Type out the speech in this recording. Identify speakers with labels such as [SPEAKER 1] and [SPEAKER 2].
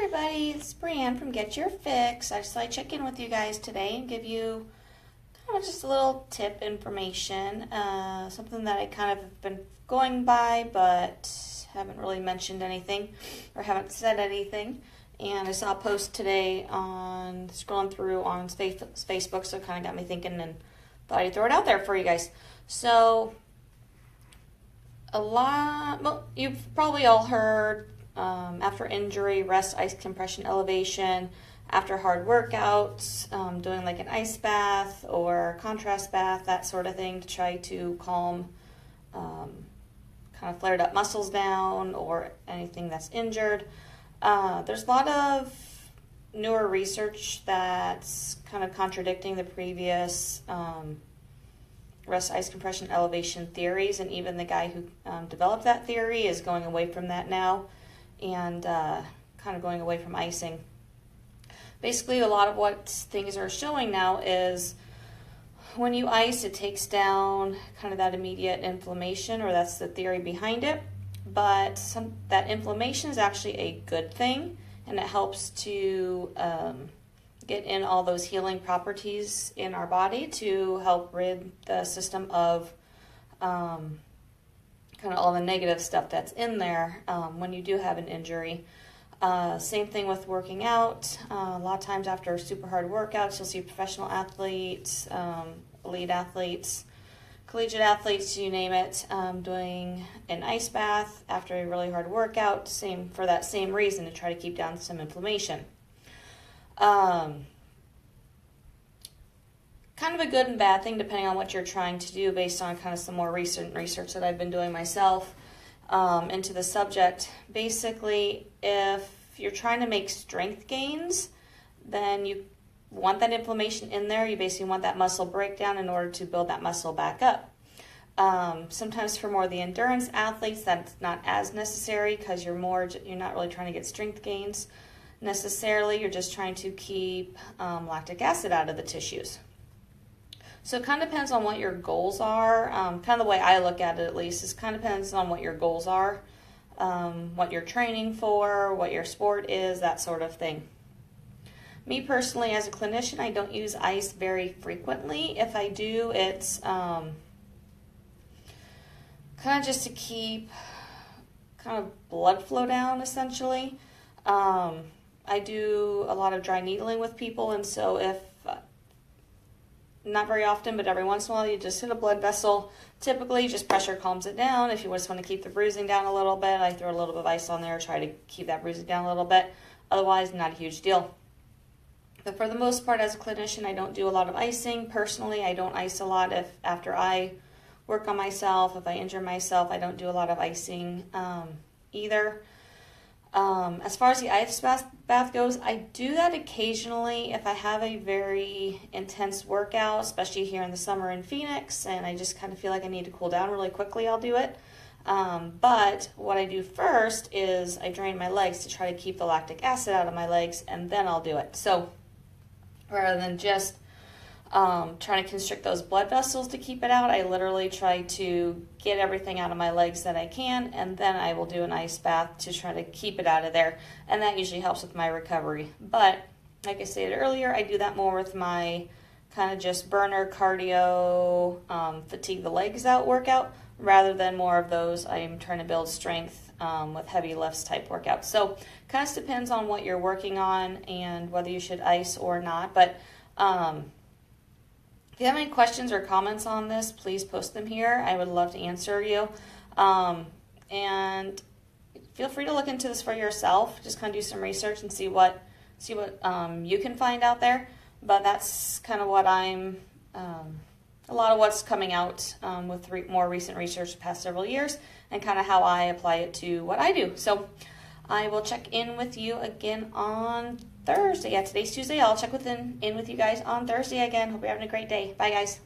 [SPEAKER 1] everybody, it's Brianne from Get Your Fix. I just thought I'd check in with you guys today and give you kind of just a little tip information, something that I kind of have been going by but haven't really mentioned anything or haven't said anything. And I saw a post today on scrolling through on Facebook, so it kind of got me thinking and thought I'd throw it out there for you guys. So you've probably all heard after injury, rest, ice compression, elevation, after hard workouts, doing like an ice bath or contrast bath, that sort of thing to try to calm kind of flared up muscles down or anything that's injured. There's a lot of newer research that's kind of contradicting the previous rest, ice compression, elevation theories, and even the guy who developed that theory is going away from that now and kind of going away from icing. Basically, a lot of what things are showing now is when you ice, it takes down kind of that immediate inflammation, or that's the theory behind it. But that inflammation is actually a good thing, and it helps to get in all those healing properties in our body to help rid the system of kind of all the negative stuff that's in there when you do have an injury. Same thing with working out. A lot of times after super hard workouts, you'll see professional athletes, elite athletes, collegiate athletes, you name it, doing an ice bath after a really hard workout, for that same reason, to try to keep down some inflammation. Kind of a good and bad thing depending on what you're trying to do based on kind of some more recent research that I've been doing myself into the subject. Basically, if you're trying to make strength gains, then you want that inflammation in there. You basically want that muscle breakdown in order to build that muscle back up. Sometimes for more of the endurance athletes, that's not as necessary because you're not really trying to get strength gains necessarily. You're just trying to keep lactic acid out of the tissues. So it kind of depends on what your goals are. Kind of the way I look at it, at least, is kind of depends on what your goals are, what you're training for, what your sport is, that sort of thing. Me personally, as a clinician, I don't use ice very frequently. If I do, it's kind of just to keep kind of blood flow down, essentially. I do a lot of dry needling with people, and so if not very often, but every once in a while, you just hit a blood vessel. Typically, just pressure calms it down. If you just want to keep the bruising down a little bit, I throw a little bit of ice on there, try to keep that bruising down a little bit. Otherwise, not a huge deal. But for the most part, as a clinician, I don't do a lot of icing. Personally, I don't ice a lot after I work on myself. If I injure myself, I don't do a lot of icing either. As far as the ice bath goes, I do that occasionally if I have a very intense workout, especially here in the summer in Phoenix, and I just kind of feel like I need to cool down really quickly, I'll do it. But what I do first is I drain my legs to try to keep the lactic acid out of my legs, and then I'll do it. So rather than just trying to constrict those blood vessels to keep it out, I literally try to get everything out of my legs that I can, and then I will do an ice bath to try to keep it out of there, and that usually helps with my recovery. But like I stated earlier, I do that more with my kind of just burner cardio, fatigue the legs out workout, rather than more of those I'm trying to build strength with heavy lifts type workouts. So kind of depends on what you're working on and whether you should ice or not. But if you have any questions or comments on this, please post them here. I would love to answer you. And feel free to look into this for yourself. Just kind of do some research and see what you can find out there. But that's kind of what a lot of what's coming out with more recent research the past several years, and kind of how I apply it to what I do. So I will check in with you again on Thursday. Yeah, today's Tuesday. I'll check in with you guys on Thursday again. Hope you're having a great day. Bye, guys.